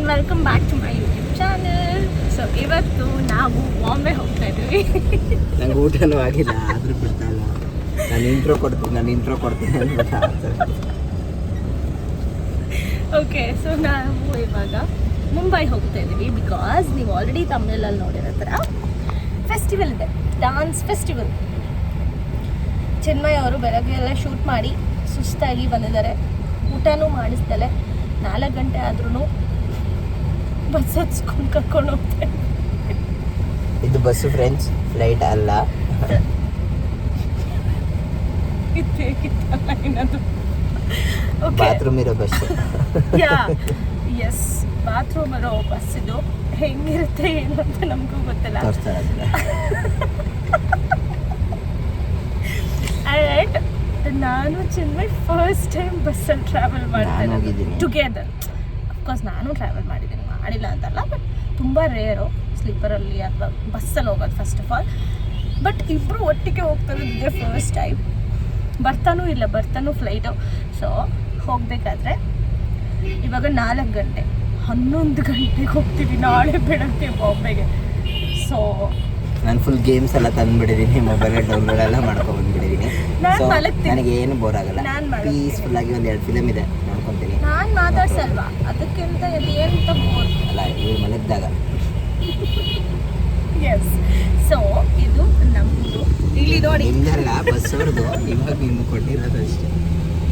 Welcome back to my YouTube channel. So ಇವತ್ತು ನಾವು ಬಾಂಬೆ ಹೋಗ್ತಾ ಇದ್ದೀವಿ. ನಂಗೆ ಊಟನೂ ಆಗಿಲ್ಲ ಆದರೂ ಬಿಡ್ತಾ ಇಲ್ಲ. ನಾನು ಇಂಟ್ರೋ ಕೊಡ್ತೀನಿ ಅಂದ್ಬಿಟ್ಟು. ಓಕೆ, ಸೊ ನಾವು ಇವಾಗ ಮುಂಬೈ ಹೋಗ್ತಾ ಇದ್ದೀವಿ. ಬಿಕಾಸ್ ನೀವು ಆಲ್ರೆಡಿ ತಮಿಳಲ್ಲಿ ನೋಡಿರೋ ಥರ ಫೆಸ್ಟಿವಲ್ ಇದೆ, ಡಾನ್ಸ್ ಫೆಸ್ಟಿವಲ್. ಚಿನ್ಮಯ್ ಅವರು ಬೆಳಗ್ಗೆ ಎಲ್ಲ ಶೂಟ್ ಮಾಡಿ ಸುಸ್ತಾಗಿ ಬಂದಿದ್ದಾರೆ. ಊಟನೂ ಮಾಡಿಸ್ದಲೆ 4 ಗಂಟೆ ಆದ್ರೂ ಬಸ್ ಹಚ್ಕೊಂಡು ಕರ್ಕೊಂಡು ಹೋಗ್ತಾರೆ. ಇದು ಬಸ್ಸು ಫ್ರೆಂಡ್ಸ್, ಫ್ಲೈಟ್ ಅಲ್ಲ. ಬಾತ್ರೂಮ್ ಇರೋ ಬಸ್. ಎಸ್, ಬಾತ್ರೂಮ್ ಇರೋ ಬಸ್ ಇದು. ಹೆಂಗಿರುತ್ತೆ ಏನು ಅಂತ ನಮಗೂ ಗೊತ್ತಿಲ್ಲ. ಆ್ಯಂಡ್ ನಾನು ಚಿನ್ಮಯ್ ಫಸ್ಟ್ ಟೈಮ್ ಬಸ್ಸಲ್ಲಿ ಟ್ರಾವೆಲ್ ಮಾಡ್ತಾ ಇದ್ದೀನಿ ಟುಗೆದರ್. ಅಫ್ಕೋರ್ಸ್ ನಾನು ಟ್ರಾವೆಲ್ ಮಾಡಿಲ್ಲ ಅಂತಲ್ಲ, ಬಟ್ ತುಂಬ ರೇರು ಸ್ಲೀಪರಲ್ಲಿ ಅಥವಾ ಬಸ್ಸಲ್ಲಿ ಹೋಗೋದು ಫಸ್ಟ್ ಆಫ್ ಆಲ್. ಬಟ್ ಇಬ್ಬರು ಒಟ್ಟಿಗೆ ಹೋಗ್ತಾರೆ, ಇದೇ ಫಸ್ಟ್ ಟೈಮ್. ಬರ್ತಾನೂ ಫ್ಲೈಟು. ಸೊ ಹೋಗಬೇಕಾದ್ರೆ ಇವಾಗ 4 ಗಂಟೆ, 11 ಗಂಟೆಗೆ ಹೋಗ್ತೀವಿ ನಾಳೆ ಬೆಳಗ್ಗೆ ಬಾಂಬೆಗೆ. ಸೊ ನಾನು ಫುಲ್ ಗೇಮ್ಸ್ ಎಲ್ಲ ತಂದುಬಿಟ್ಟಿದ್ದೀನಿ, ಮೊಬೈಲಲ್ಲಿ ಡೌನ್ಲೋಡ್ ಎಲ್ಲ ಮಾಡ್ಕೊಂಡ್ಬಂದ್ಬಿಟ್ಟಿದ್ದೀನಿ. ಸೊ ನನಗೆ ಏನು ಬೋರ್ ಆಗಲ್ಲ, ಪೀಸ್ಫುಲ್ಲಾಗಿ 1-2 ಫಿಲಮ್ ಇದೆ ನೋಡ್ಕೊತೀನಿ. ನಾನು ಮಾತಾಡ್ಸಲ್ವಾ, ಅದಕ್ಕಿಂತ ಏನಂತ ಬೋರ್ ಅಲ್ಲ, ಇವ್ರು ಮಲಗಿದಾಗ. ಎಸ್, ಸೊ ಇದು ನಮ್ಮದು. ಇಲ್ಲಿ ನೋಡಿ, ನಿಮ್ದಲ್ಲ ಬಸ್ ಅವ್ರದ್ದು, ಇವಾಗ ನಿಮ್ಗೆ ಕೊಟ್ಟಿರೋದು ಅಷ್ಟೇ.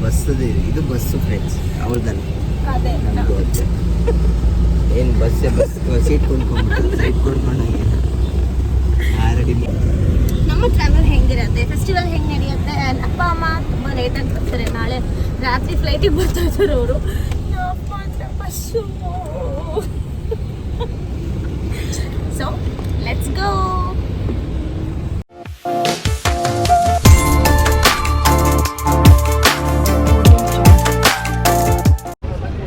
ಬಸ್ಸದು ಇದು ಬಸ್ಸು ಫ್ರೆಂಡ್ಸ್, ಅವ್ರದ್ದಲ್ಲ. ಅದೇ ನಮ್ಮದು ಏನು ಬಸ್ ಸೀಟ್ ಕೊಂಡ್ಕೊಂಡ್ಬಿಟ್ಟು ಸೀಟ್ ಕೊಂಡ್ಕೊಂಡಾಗ ರೆಡಿ. ನಮ್ಮ ಟ್ರಾವೆಲ್ ಹೆಂಗಿರುತ್ತೆ, ಫೆಸ್ಟಿವಲ್ ಹೆಂಗೆ ನಡೆಯುತ್ತೆ. ಅಪ್ಪ ಅಮ್ಮ ತುಂಬ ಲೇಟಾಗಿ ಬರ್ತಾರೆ, ನಾಳೆ ರಾತ್ರಿ ಫ್ಲೈಟಿಗೆ ಬರ್ತಾ ಇದ್ದಾರೆ ಅವರು. ಮಾತ್ರ bus. So let's go.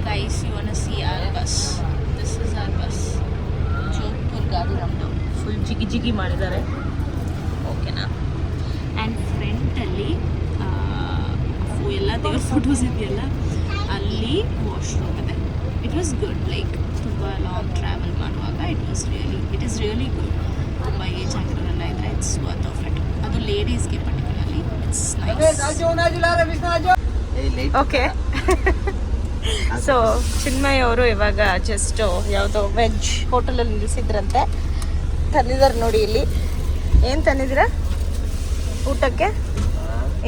Guys, you want to see our bus. This is our bus. Jodhpur ಗಾಡಿ ನಮ್ಮದು. ಫುಲ್ ಜಿಗಿ ಮಾಡಿದ್ದಾರೆ, ಓಕೆನಾ. ಆ್ಯಂಡ್ ಫ್ರಂಟಲ್ಲಿ ಎಲ್ಲ ದೇವ್ರ ಫೋಟೋಸ್ ಇದೆಯಲ್ಲ, ಅಲ್ಲಿ ವಾಶ್ರೂಮ್ ಇದೆ. ಇಟ್ ವಾಸ್ ಗುಡ್, ಲೈಕ್ ತುಂಬ ಲಾಂಗ್ ಟ್ರಾವೆಲ್ ಮಾಡುವಾಗ ಇಟ್ ಈಸ್ ರಿಯಲಿ ಗುಡ್. ತುಂಬ ಏಜ್ ಆಗಿರೋರೆಲ್ಲ ಇದ್ದರೆ ಇಟ್ಸ್ ವರ್ತ್ ಆಫ್ ಇಟ್. ಅದು ಲೇಡೀಸ್ಗೆ particularly it's nice. Okay, so Chinmay ಅವರು ಇವಾಗ ಜಸ್ಟ್ ಯಾವುದೋ ವೆಜ್ ಹೋಟೆಲಲ್ಲಿ ನಿಲ್ಲಿಸಿದ್ರಂತೆ. ತಂದಿದ್ದಾರೆ ನೋಡಿ, ಇಲ್ಲಿ ಏನು ತಂದಿದ್ದೀರಾ ಊಟಕ್ಕೆ?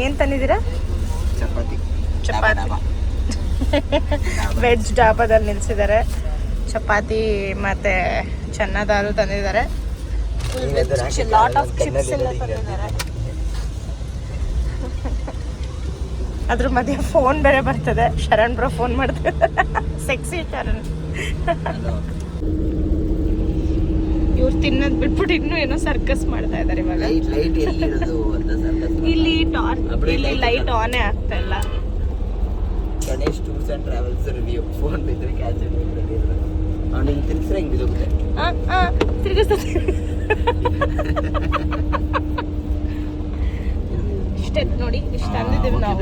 ಏನು ತಂದಿದ್ದೀರಾ? ಚಪಾತಿ ವೆಜ್ ಡಾಬಾದಲ್ಲಿ ನಿಲ್ಲಿಸಿದ್ದಾರೆ. ಚಪಾತಿ ಮತ್ತು ಚೆನ್ನದಾರು ತಂದಿದ್ದಾರೆ. ಲಾಟ್ ಆಫ್ ಚಿಪ್ಸ್ ಎಲ್ಲ ತಂದಿದ್ದಾರೆ. ಅದ್ರ ಮಧ್ಯೆ ಫೋನ್ ಬೇರೆ ಬರ್ತದೆ. ಶರಣ್ ಬ್ರೋ ಫೋನ್ ಮಾಡ್ತಾರೆ, ಸೆಕ್ಸಿ ಶರಣ್. ಇವ್ರು ತಿನ್ನೋದು ಬಿಟ್ಬಿಟ್ಟು ಇನ್ನೂ ಏನೋ ಸರ್ಕಸ್ ಮಾಡ್ತಾ ಇದ್ದಾರೆ ಇವಾಗ. ಇಲ್ಲಿ ಲೈಟ್ ಆನೇ ಆಗ್ತಾ ಇಲ್ಲ. Ganesh tours and travels review. Phone ಬಿದ್ದರೆ ಕ್ಯಾನ್ಸಲ್ ಮಾಡಿಬಿಟ್ಟಿದ್ರು. ಅವ್ನಿಗೆ ತಿರ್ಗಿಸ್ರೆ ಹಿಂಗೆ ಬಿದ್ದೋಗುತ್ತೆ. ಇಷ್ಟೇ ನೋಡಿ, ಇಷ್ಟು ಅಂದಿದ್ದೀವಿ ನಾವು.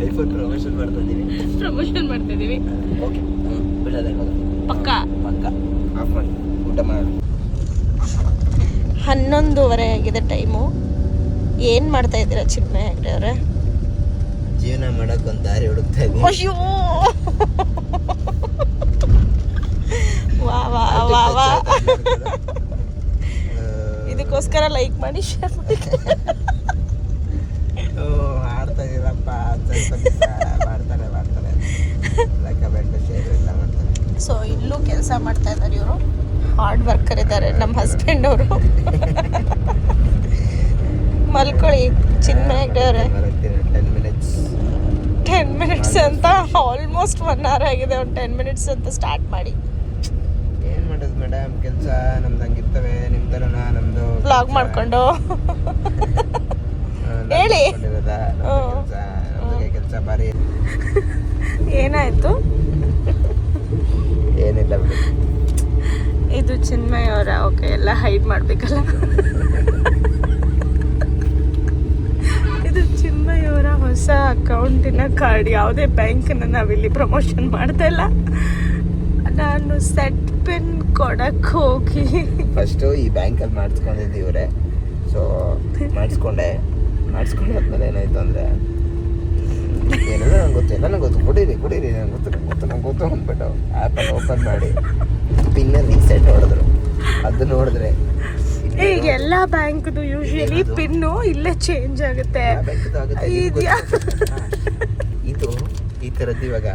ಐಫೋನ್ ಪ್ರಮೋಷನ್ ಮಾಡ್ತಾ ಇದೀವಿ. ಪಕ್ಕ ಆಫ್ ಮಾಡಿ ಊಟ ಮಾಡೋಣ. 11:30 ಆಗಿದೆ ಟೈಮು. ಏನು ಮಾಡ್ತಾ ಇದ್ದೀರಾ ಚಿನ್ಮಯ್ ಹೆಗ್ಡೆ ಅವರೇ? ಜೀವನ ಮಾಡೋಕೆ ಒಂದು ದಾರಿ ಹುಡುಕ್ತಾ ಇದ್ದೀನಿ. ಅಯ್ಯೋ, ವಾ ವಾ ವಾ ವಾ. ಇದಕ್ಕೋಸ್ಕರ ಲೈಕ್ ಮಾಡಿ, ಶೇರ್ ಮಾಡಿ. ಮಾಡ್ತಾ ಇದ್ದೀರಪ್ಪ, ಮಾಡ್ತಾರೆ ಶೇರ್ ಎಲ್ಲ ಮಾಡ್ತಾರೆ. ಸೊ ಇಲ್ಲೂ ಕೆಲಸ ಮಾಡ್ತಾ ಇದ್ದಾರೆ ಇವರು, ಹಾರ್ಡ್ ವರ್ಕರ್ ಇದ್ದಾರೆ ನಮ್ಮ ಹಸ್ಬೆಂಡ್ ಅವರು. ಮಲ್ಕೊಳ್ಳಿ ಚಿನ್ಮಯ್ ಹೆಗ್ಡೆ ಅವರೇ. 10 ಮಿನಿಟ್ಸ್ ಅಂತ, ಆಲ್ಮೋಸ್ಟ್ 1 hour ಆಗಿದೆ. ಒಂದು 10 ಮಿನಿಟ್ಸ್ ಅಂತ ಸ್ಟಾರ್ಟ್ ಮಾಡಿ. ಏನು ಮಾಡೋದು ಮೇಡಮ್, ಕೆಲಸ ನಮ್ದು ಹಂಗಿರ್ತವೆ. ನಿಮ್ಮ ಥರನ ನಮ್ಮದು ವ್ಲಾಗ್ ಮಾಡಿಕೊಂಡು ಹೇಳಿ. ಕೆಲಸ ಭಾರಿ. ಏನಾಯ್ತು? ಏನಿಲ್ಲ ಬಿಡಿ. ಇದು ಚಿನ್ಮಯ್ ಅವರ. ಓಕೆ, ಎಲ್ಲ ಹೈಡ್ ಮಾಡಬೇಕಲ್ಲ. ಇದು ಚಿನ್ಮಯ್ ಹೊಸ ಅಕೌಂಟಿನ ಕಾರ್ಡ್. ಯಾವುದೇ ಬ್ಯಾಂಕನ್ನು ನಾವಿಲ್ಲಿ ಪ್ರಮೋಷನ್ ಮಾಡ್ತಾ ಇಲ್ಲ. ನಾನು ಸೆಟ್ ಪಿನ್ ಕೊಡಕ್ಕೆ ಹೋಗಿ ಫಸ್ಟು ಈ ಬ್ಯಾಂಕಲ್ಲಿ ಮಾಡಿಸ್ಕೊಂಡಿದ್ದೀವ್ರೆ. ಸೊ ಮಾಡಿಸ್ಕೊಂಡಾದ್ಮೇಲೆ ಏನಾಯ್ತು ಅಂದರೆ ಏನೆಲ್ಲ ನಂಗೆ ಗೊತ್ತು ಕುಡೀರಿ ನಂಗೆ ಗೊತ್ತು ಅಂದ್ಬಿಟ್ಟು ಆ್ಯಪಲ್ಲಿ ಓಪನ್ ಮಾಡಿ ಪಿನ್ನ ರೀಸೆಟ್ ಹೊಡೆದ್ರು. ಅದು ನೋಡಿದ್ರೆ ಈಗ ಎಲ್ಲ ಬ್ಯಾಂಕ್ದು ಯೂಶಲಿ ಪಿನ್ನು ಇಲ್ಲೇ ಚೇಂಜ್ ಆಗುತ್ತೆ. ಇದು ಈ ಥರದ್ದು ಇವಾಗ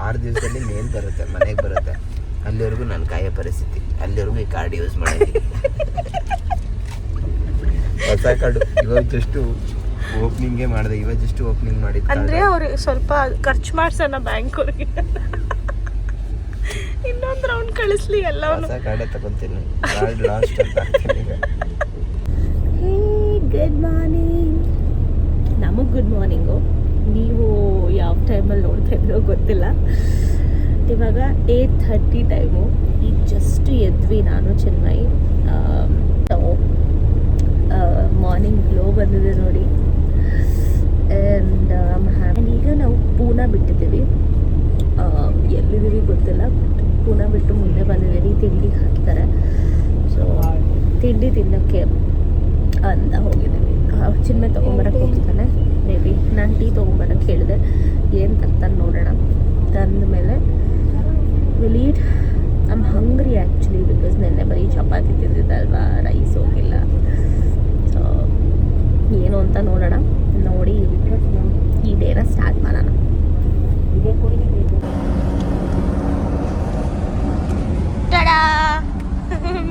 6 ದಿವಸದಲ್ಲಿ ಮೇಲ್ ಬರುತ್ತೆ, ಮನೆಗೆ ಬರುತ್ತೆ. ಅಲ್ಲಿವರೆಗೂ ನಾನು ಕಾಯೋ ಪರಿಸ್ಥಿತಿ. ಅಲ್ಲಿವರೆಗೂ ಈ ಕಾರ್ಡ್ ಯೂಸ್ ಮಾಡಿದ್ದೀನಿ. ಹೊಸ ಕಾರ್ಡು ಇವಾಗ ಜಸ್ಟು ಓಪನಿಂಗೇ ಮಾಡಿದೆ. ಇವಾಗ ಜಸ್ಟ್ ಓಪನಿಂಗ್ ಮಾಡಿದ್ದು. ಅಂದರೆ ಅವ್ರಿಗೆ ಸ್ವಲ್ಪ ಖರ್ಚು ಮಾಡ್ಸೋಣ ಬ್ಯಾಂಕ್ ಅವ್ರಿಗೆ. ಇನ್ನೊಂದು ರೌಂಡ್ ಕಳಿಸ್ಲಿ ಎಲ್ಲವನ್ನೂ. ಹೊಸ ಕಾರ್ಡೇ ತಗೊಂತೀನಿ. ಕಾರ್ಡ್ ಲಾಸ್ಟ್ ಅಂತ ಆಗ್ತೀನಿ ಈಗ. Good morning. ನಮಗೆ ಗುಡ್ ಮಾರ್ನಿಂಗು. ನೀವು ಯಾವ ಟೈಮಲ್ಲಿ ನೋಡ್ತಾ ಇದ್ರೋ ಗೊತ್ತಿಲ್ಲ. ಇವಾಗ 8:30 ಟೈಮು. ಈಗ ಜಸ್ಟ್ ಎದ್ವಿ ನಾನು ಚೆನ್ನೈ. ಮಾರ್ನಿಂಗ್ ಗ್ಲೋ ಬಂದಿದೆ ನೋಡಿ. ಆ್ಯಂಡ್ ಈಗ ನಾವು ಪೂನಾ ಬಿಟ್ಟಿದ್ದೀವಿ. ಎಲ್ಲಿದ್ದೀವಿ ಗೊತ್ತಿಲ್ಲ. ಪೂನಾ ಬಿಟ್ಟು ಮುಂದೆ ಬಂದಿದ್ದೀವಿ. ತಿಂಡಿಗೆ ಹಾಕ್ತಾರೆ. ಸೊ ತಿಂಡಿ ತಿನ್ನೋಕ್ಕೆ ಅಂತ ಹೋಗಿದ್ದೀವಿ. ಚಿನ್ಮೆ ತೊಗೊಂಬರಕ್ಕೆ ಹೋಗಿದ್ದಾನೆ. ಮೇ ಬಿ ನಾನು ಟೀ ತೊಗೊಂಬರಕ್ಕೆ ಹೇಳಿದೆ. ಏನು ತರ್ತಾನೆ ನೋಡೋಣ. ತಂದ ಮೇಲೆ will heat. I am hungry actually, because ನೆನ್ನೆ ಬರೀ ಚಪಾತಿ ತಿಂದಿದ್ದಲ್ವಾ, ರೈಸ್ ಹೋಗಿಲ್ಲ. ಸೊ ಏನು ಅಂತ ನೋಡೋಣ. ನೋಡಿ ಈ ಡೇನ ಸ್ಟಾರ್ಟ್ ಮಾಡೋಣ.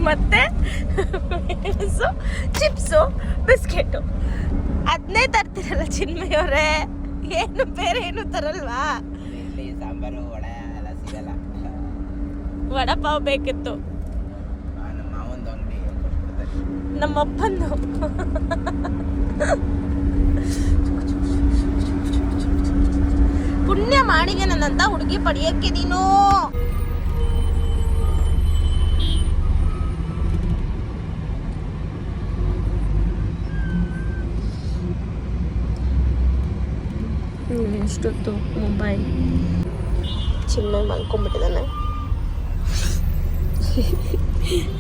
ಮತ್ತೆ ಚಿಪ್ಸು ಬಿಸ್ಕೆಟು ಅದನ್ನೇ ತರ್ತಿರಲ್ಲ ಚಿನ್ಮಯವರೇ. ಏನು ಬೇರೆ ಏನು ತರಲ್ವಾ? ಸಾಂಬಾರು ವಡೆ ಎಲ್ಲ ಸಿಗಲ್ಲ. ವಡಪಾವ್ ಬೇಕಿತ್ತು. ನಮ್ಮ ಮಾವಂದು ಅಂಗಡಿ, ನಮ್ಮಪ್ಪಂದು. ಪುಣ್ಯ ಮಾಡಿಗೆ ನನ್ನಂತ ಹುಡುಗಿ ಪಡೆಯಕ್ಕೆ ನೀನು. ಎಷ್ಟೊತ್ತು ಮೊಬೈಲ್ ಚಿನ್ನ ಮಲ್ಕೊಂಡ್ಬಿಟ್ಟಿದ್ದಾನೆ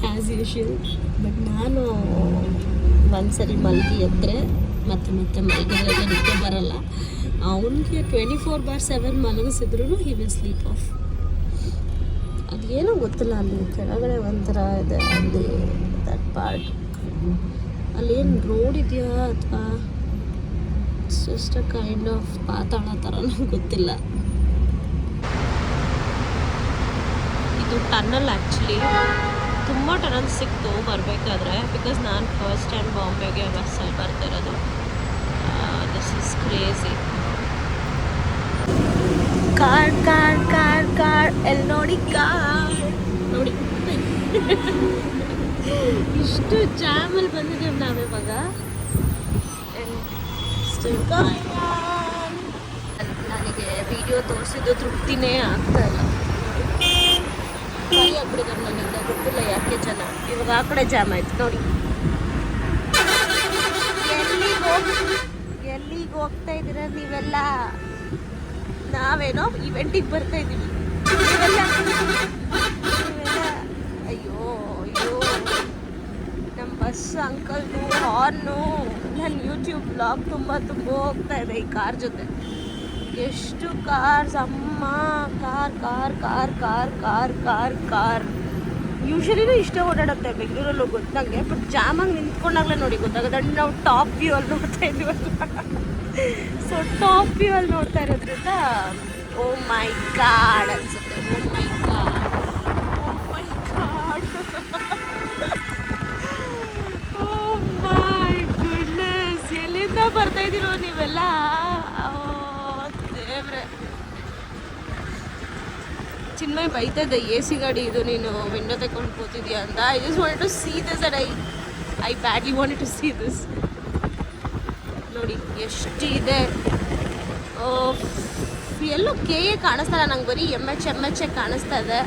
ಆ್ಯಸ್ ಯೂಶುವಲ್. ಬಟ್ ನಾನು ಒಂದ್ಸರಿ ಮಲಗಿ ಎದ್ದರೆ ಮತ್ತೆ ಮಲಗಿದ್ರೆ ನಿದ್ದೆ ಬರಲ್ಲ. ಅವನಿಗೆ 24/7 ಮಲಗಿಸಿದ್ರು ಹಿ ವಿಲ್ ಸ್ಲೀಪ್ ಆಫ್. ಅದೇನೋ ಗೊತ್ತಿಲ್ಲ. ಅಲ್ಲಿ ಕೆಳಗಡೆ ಒಂಥರ ಇದೆ ಅಲ್ಲಿ ದಟ್ ಪಾರ್ಟ್. ಅಲ್ಲೇನು ರೋಡ್ ಇದೆಯಾ ಅಥವಾ ಜಸ್ಟ್ ಅ ಕೈಂಡ್ ಆಫ್ ಪಾತಾಳ ಥರ ನಂಗೆ ಗೊತ್ತಿಲ್ಲ. ಇದು ಟನಲ್ ಆ್ಯಕ್ಚುಲಿ. ತುಂಬ ಟನಲ್ ಸಿಕ್ತು ಬರಬೇಕಾದ್ರೆ. ಬಿಕಾಸ್ ನಾನು ಫಸ್ಟ್ ಟೈಮ್ ಬಾಂಬೆಗೆ ಬಸ್ಸಲ್ಲಿ ಬರ್ತಿರೋದು. This is crazy. ಕಾರ್ ಎಲ್ಲಿ ನೋಡಿ ನೋಡಿ ಇಷ್ಟು ಜಾಮಲ್ಲಿ ಬಂದಿದ್ದೀವಿ ನಾವಿವಾಗ. ನನಗೆ ವಿಡಿಯೋ ತೋರಿಸಿದ್ದು ತೃಪ್ತಿನೇ ಆಗ್ತಾ ಇಲ್ಲ. ಕೈ ಆಗ್ಬಿಟ್ಟಿದ್ದಾರೆ ನನ್ನಿಂದ. ಗೊತ್ತಿಲ್ಲ ಯಾಕೆ ಜನ. ಇವಾಗ ಆ ಕಡೆ ಜಾಮ್ ಆಯ್ತು ನೋಡಿ. ಎಲ್ಲಿಗೆ ಹೋಗ್ತಾ ಇದ್ದೀರ ನೀವೆಲ್ಲ? ನಾವೇನೋ ಇವೆಂಟಿಗೆ ಬರ್ತಾ ಇದ್ದೀವಿ. ಅಯ್ಯೋ ನಮ್ಮ ಬಸ್ ಅಂಕಲ್ದು ಹಾರ್ನು. ನನ್ನ ಯೂಟ್ಯೂಬ್ ಬ್ಲಾಗ್ ತುಂಬ ಹೋಗ್ತಾ ಇದೆ ಈ ಕಾರ್ ಜೊತೆ. ಎಷ್ಟು ಕಾರ್ಸ್ ಅಮ್ಮ. ಕಾರ್ ಯೂಶಲಿನೂ ಇಷ್ಟೇ ಓಡಾಡುತ್ತೆ ಬೆಂಗಳೂರಲ್ಲೂ ಗೊತ್ತಂಗೆ. ಬಟ್ ಜಾಮಾಗಿ ನಿಂತ್ಕೊಂಡಾಗಲೇ ನೋಡಿ ಗೊತ್ತಾಗುತ್ತೆ. ಅಂಡ್ ನಾವು ಟಾಪ್ ವ್ಯೂ ಅಲ್ಲಿ ನೋಡ್ತಾ ಇದ್ದೀವಲ್ಲ. ಸೊ ಟಾಪ್ ವ್ಯೂ ಅಲ್ಲಿ ನೋಡ್ತಾ ಇರೋದ್ರಿಂದ ಓ ಮೈ ಗಾಡ್ ಅನ್ಸುತ್ತೆ. ಓ ಮೈ ಗಾಡ್. ಎಲ್ಲಿಂದ ಬರ್ತಾ ಇದ್ದೀರೋ ನೀವೆಲ್ಲ? ದೇವ್ರೆ. ಚಿನ್ಮಯ್ ಬೈತಾ ಇದ್ದೆ, ಎ ಸಿ ಗಾಡಿ ಇದು, ನೀನು ವಿಂಡೋ ತಗೊಂಡು ಕೂತಿದ್ಯಾ ಅಂತ. I just wanted to see this and I badly wanted to see this. ನೋಡಿ ಎಷ್ಟು ಇದೆ. ಎಲ್ಲೋ ಕೆ ಎ ಕಾಣಿಸ್ತಾ ಇಲ್ಲ ನಂಗೆ. ಬರೀ ಎಮ್ ಎಚ್ ಕಾಣಿಸ್ತಾ ಇದೆ.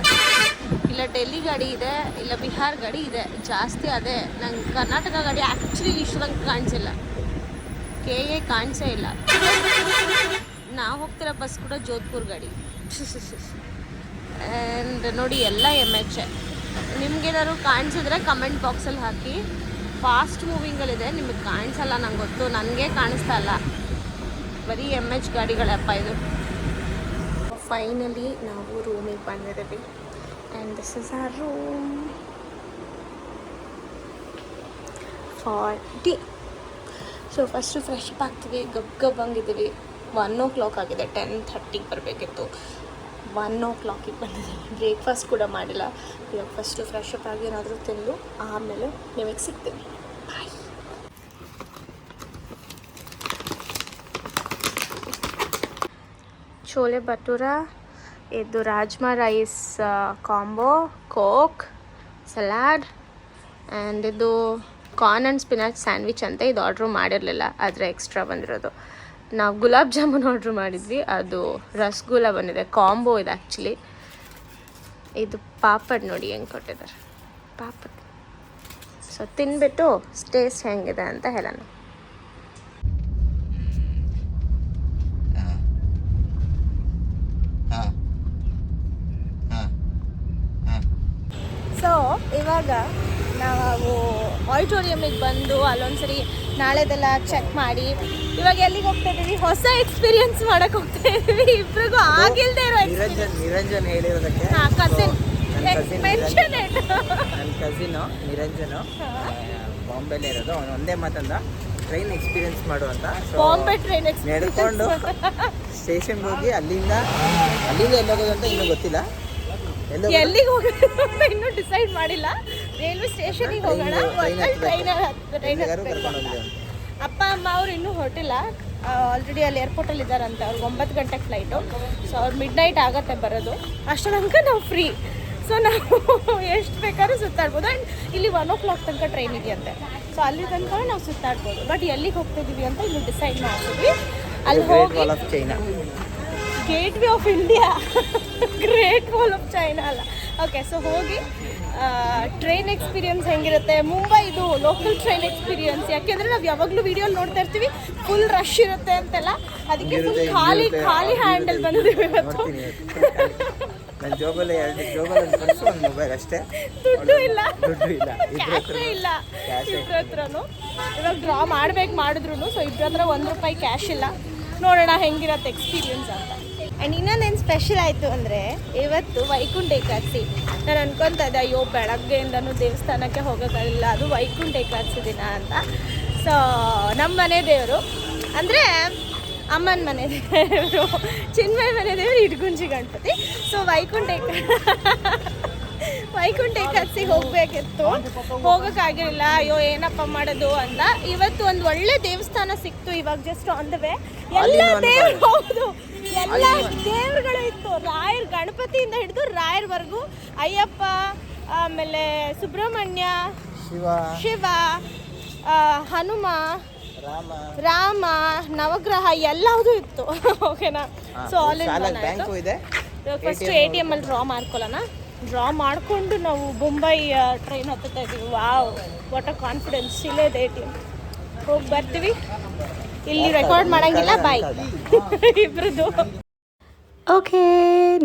ಇಲ್ಲ ಡೆಲ್ಲಿ ಗಾಡಿ ಇದೆ, ಇಲ್ಲ ಬಿಹಾರ್ ಗಾಡಿ ಇದೆ ಜಾಸ್ತಿ. ಅದೇ ನಂಗೆ ಕರ್ನಾಟಕ ಗಾಡಿ ಆ್ಯಕ್ಚುಲಿ ಇಷ್ಟೊಂದು ಕಾಣಿಸಿಲ್ಲ. KA ಕಾಣಿಸೇ ಇಲ್ಲ. ನಾವು ಹೋಗ್ತಿರೋ ಬಸ್ ಕೂಡ ಜೋಧ್ಪುರ್ ಗಾಡಿ. ಆ್ಯಂಡ್ ನೋಡಿ ಎಲ್ಲ MH. ನಿಮ್ಗೇನಾದ್ರು ಕಾಣಿಸಿದ್ರೆ ಕಮೆಂಟ್ ಬಾಕ್ಸಲ್ಲಿ ಹಾಕಿ. ಫಾಸ್ಟ್ ಮೂವಿಂಗಲ್ಲಿದೆ, ನಿಮಗೆ ಕಾಣಿಸಲ್ಲ ನಂಗೆ ಗೊತ್ತು, ನನಗೆ ಕಾಣಿಸ್ತಾ ಇಲ್ಲ. ಬರೀ MH ಗಾಡಿಗಳಪ್ಪ ಇದು. ಫೈನಲಿ ನಾವು ರೂಮಿಗೆ ಬಂದಿದ್ದೀವಿ and this is our room forty. So first fresh up ಆಗ್ತೀವಿ, ಗಬ್ ಹಂಗಿದ್ದೀವಿ. 1 o'clock ಆಗಿದೆ, 10:30 ಬರಬೇಕಿತ್ತು. 1 o'clock ಬಂದಿದ್ದೀವಿ. ಬ್ರೇಕ್ಫಾಸ್ಟ್ ಕೂಡ ಮಾಡಿಲ್ಲ. ಇವಾಗ ಫಸ್ಟು ಫ್ರೆಶ್ ಅಪ್ ಆಗಿ ಏನಾದರೂ ತಿಂದು ಆಮೇಲೆ ನಿಮಗೆ ಸಿಗ್ತೀನಿ. ಬಾಯ್. ಚೋಲೆ ಭಟೂರ, ಇದು rajma rice combo, coke, salad and ಇದು ಕಾರ್ನ್ ಆ್ಯಂಡ್ ಸ್ಪಿನಾಚ್ ಸ್ಯಾಂಡ್ವಿಚ್ ಅಂತ. ಇದು ಆರ್ಡ್ರು ಮಾಡಿರಲಿಲ್ಲ, ಆದರೆ ಎಕ್ಸ್ಟ್ರಾ ಬಂದಿರೋದು. ನಾವು ಗುಲಾಬ್ ಜಾಮೂನ್ ಆರ್ಡ್ರ್ ಮಾಡಿದ್ವಿ, ಅದು ರಸಗುಲ್ಲ ಬಂದಿದೆ. ಕಾಂಬೋ ಇದೆ ಆ್ಯಕ್ಚುಲಿ. ಇದು ಪಾಪಡ್ ನೋಡಿ ಹೆಂಗೆ ಕೊಟ್ಟಿದ್ದಾರೆ, ಪಾಪಡ್. ಸೊ ತಿನ್ಬಿಟ್ಟು ಟೇಸ್ಟ್ ಹೆಂಗಿದೆ ಅಂತ ಹೇಳೋಣ. ಸೊ ಇವಾಗ ನಾವು ಆಡಿಟೋರಿಯಮಿಗೆ ಬಂದು ಅಲ್ಲೊಂದ್ಸರಿ ನಾಳೆದೆಲ್ಲ ಚೆಕ್ ಮಾಡಿ ಇವಾಗ ಎಲ್ಲಿಗೆ ಹೋಗ್ತಾ ಇದ್ದೀವಿ, ಹೊಸ ಎಕ್ಸ್ಪೀರಿಯನ್ಸ್ ಮಾಡಕ್ಕೆ ಹೋಗ್ತಾ ಇದ್ದೀವಿ. ಇಬ್ರಿಗೂ ಆಗಿಲ್ದೇ ಇರೋ ನಿರಂಜನ್ ಹೇಳಿರೋದಕ್ಕೆ ಕಸಿನ್ ಮೆನ್ಷನ್ ನನ್ನ ಕಸಿನು ನಿರಂಜನು ಬಾಂಬೆಲೇ ಇರೋದು. ಅವನು ಒಂದೇ ಮಾತಂದ ಟ್ರೈನ್ ಎಕ್ಸ್ಪೀರಿಯನ್ಸ್ ಮಾಡುವಂತ. ಬಾಂಬೆ ಟ್ರೈನ್ ನಡ್ಕೊಂಡು ಸ್ಟೇಷನ್ಗೆ ಹೋಗಿ ಅಲ್ಲಿಂದ ಎಲ್ಲೋಗೋದು ಅಂತ ಇನ್ನೂ ಗೊತ್ತಿಲ್ಲ. ಎಲ್ಲಿಗೆ ಹೋಗೋದು ಅಂತ ಇನ್ನೂ ಡಿಸೈಡ್ ಮಾಡಿಲ್ಲ. ರೈಲ್ವೆ ಸ್ಟೇಷನಿಗೆ ಹೋಗೋಣ, ಟ್ರೈನ್ ಅಪ್ಪ ಅಮ್ಮ ಅವ್ರು ಇನ್ನೂ ಹೊರಟಿಲ್ಲ. ಆಲ್ರೆಡಿ ಅಲ್ಲಿ ಏರ್ಪೋರ್ಟಲ್ಲಿ ಇದ್ದಾರಂತೆ. ಅವ್ರಿಗೆ 9 ಗಂಟೆಗೆ ಫ್ಲೈಟು. ಸೊ ಅವ್ರು ಮಿಡ್ನೈಟ್ ಆಗುತ್ತೆ ಬರೋದು. ಅಷ್ಟರ ತನಕ ನಾವು ಫ್ರೀ. ಸೊ ನಾವು ಎಷ್ಟು ಬೇಕಾದ್ರೂ ಸುತ್ತಾಡ್ಬೋದು. ಆ್ಯಂಡ್ ಇಲ್ಲಿ 1 o'clock ತನಕ ಟ್ರೈನ್ ಇದೆಯಂತೆ. ಸೊ ಅಲ್ಲಿ ತನಕ ನಾವು ಸುತ್ತಾಡ್ಬೋದು. ಬಟ್ ಎಲ್ಲಿಗೆ ಹೋಗ್ತಾಯಿದ್ದೀವಿ ಅಂತ ಇನ್ನೂ ಡಿಸೈಡ್ ಮಾಡ್ತೀವಿ. ಅಲ್ಲಿ ಹೋಗಿ gate way of India, great wall of China ಅಲ್ಲ. ಓಕೆ, ಸೊ ಹೋಗಿ ಟ್ರೈನ್ ಎಕ್ಸ್ಪೀರಿಯನ್ಸ್ ಹೆಂಗಿರುತ್ತೆ, ಮುಂಬೈದು ಲೋಕಲ್ ಟ್ರೈನ್ ಎಕ್ಸ್ಪೀರಿಯನ್ಸ್. ಯಾಕೆಂದರೆ ನಾವು ಯಾವಾಗಲೂ ವೀಡಿಯೋಲಿ ನೋಡ್ತಾ ಇರ್ತೀವಿ ಫುಲ್ ರಶ್ ಇರುತ್ತೆ ಅಂತೆಲ್ಲ. ಅದಕ್ಕೆ ಫುಲ್ ಖಾಲಿ ಹ್ಯಾಂಡಲ್ ಬಂದಿದ್ದೀವಿ ಇವತ್ತು. ನನ್ನ ಜೋಬಲ್ಲಿ ಒಂದು ಮೊಬೈಲ್ ಅಷ್ಟೇ, ದುಡ್ಡು ಇಲ್ಲ, ಕ್ಯಾಶೇ ಇಲ್ಲ ಇಬ್ಬರ ಹತ್ರನೂ. ಇವಾಗ ಡ್ರಾ ಮಾಡಿದ್ರು. ಸೊ ಇಬ್ಬರ ಹತ್ರ ₹1 ಕ್ಯಾಶ್ ಇಲ್ಲ. ನೋಡೋಣ ಹೆಂಗಿರತ್ತೆ ಎಕ್ಸ್ಪೀರಿಯನ್ಸ್ ಅಂತ. ಆ್ಯಂಡ್ ಇನ್ನೊಂದೇನು ಸ್ಪೆಷಲ್ ಆಯಿತು ಅಂದರೆ ಇವತ್ತು ವೈಕುಂಠ ಏಕಾದಶಿ. ನಾನು ಅನ್ಕೊತಾ ಇದ್ದೆ, ಅಯ್ಯೋ ಬೆಳಗ್ಗೆಯಿಂದನೂ ದೇವಸ್ಥಾನಕ್ಕೆ ಹೋಗೋಕ್ಕಾಗಿಲ್ಲ, ಅದು ವೈಕುಂಠ ಏಕಾದಶಿ ದಿನ ಅಂತ. ಸೊ ನಮ್ಮ ಮನೆ ದೇವರು ಅಂದರೆ ಅಮ್ಮನ ಮನೆ ದೇವರು, ಚಿನ್ಮಯ ಮನೆ ದೇವರು ಇಡಗುಂಜಿ ಗಣಪತಿ. ಸೊ ವೈಕುಂಠ ಏಕಾದಶಿ ಹೋಗಬೇಕಿತ್ತು, ಹೋಗೋಕ್ಕಾಗಿರಲಿಲ್ಲ. ಅಯ್ಯೋ ಏನಪ್ಪ ಮಾಡೋದು ಅಂತ. ಇವತ್ತು ಒಂದು ಒಳ್ಳೆ ದೇವಸ್ಥಾನ ಸಿಕ್ತು. ಇವಾಗ ಜಸ್ಟ್ ಆನ್ ದ ವೇ. ಎಲ್ಲ ದೇವ್ರು, ಹೌದು, ಎಲ್ಲ ದೇವ್ರುಗಳು ಇತ್ತು. ರಾಯರ್, ಗಣಪತಿಯಿಂದ ಹಿಡಿದು ರಾಯರ್ವರೆಗೂ, ಅಯ್ಯಪ್ಪ, ಆಮೇಲೆ ಸುಬ್ರಹ್ಮಣ್ಯ, ಶಿವ, ಹನುಮ, ರಾಮ, ನವಗ್ರಹ ಎಲ್ಲದೂ ಇತ್ತು. ಓಕೆನಾ? ಸೊ ಆಲ್ ಇನ್ ಒನ್ ಆಯಿತು. ಫಸ್ಟ್ ATM ಅಲ್ಲಿ ಡ್ರಾ ಮಾಡಿಕೊಂಡು ನಾವು ಮುಂಬೈ ಟ್ರೈನ್ ಹತ್ತುತ್ತಾ ಇದ್ದೀವಿ. Wow, what a confidence. ಇಲ್ಲೇ ಇದೆ ATM. ಹೋಗಿ ಬರ್ತೀವಿ. ಇಲ್ಲಿ ರೆಕಾರ್ಡ್ ಮಾಡೋಂಗಿಲ್ಲ, ಬಾಯ್ ಇಬ್ರದ್ದು. ಓಕೆ,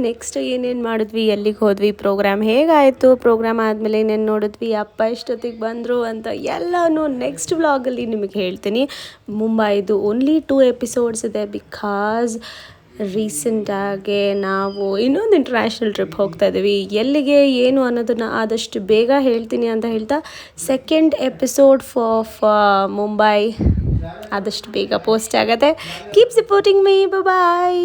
ನೆಕ್ಸ್ಟ್ ಏನೇನು ಮಾಡಿದ್ವಿ, ಎಲ್ಲಿಗೆ ಹೋದ್ವಿ, ಪ್ರೋಗ್ರಾಮ್ ಹೇಗಾಯಿತು, ಪ್ರೋಗ್ರಾಮ್ ಆದಮೇಲೆ ಏನೇನು ನೋಡಿದ್ವಿ, ಅಪ್ಪ ಎಷ್ಟೊತ್ತಿಗೆ ಬಂದರು ಅಂತ ಎಲ್ಲನೂ ನೆಕ್ಸ್ಟ್ ವ್ಲಾಗಲ್ಲಿ ನಿಮಗೆ ಹೇಳ್ತೀನಿ. ಮುಂಬೈದು ಓನ್ಲಿ 2 episodes ಇದೆ. ಬಿಕಾಸ್ ರೀಸೆಂಟಾಗಿ ನಾವು ಇನ್ನೊಂದು ಇಂಟರ್ನ್ಯಾಷನಲ್ ಟ್ರಿಪ್ ಹೋಗ್ತಾ ಇದ್ದೀವಿ. ಎಲ್ಲಿಗೆ ಏನು ಅನ್ನೋದನ್ನು ಆದಷ್ಟು ಬೇಗ ಹೇಳ್ತೀನಿ ಅಂತ ಹೇಳ್ತಾ, 2nd episode ಆಫ್ ಮುಂಬೈ ಆದಷ್ಟು ಬೇಗ ಪೋಸ್ಟ್ ಆಗುತ್ತೆ. Keep supporting me. ಬಾಯ್.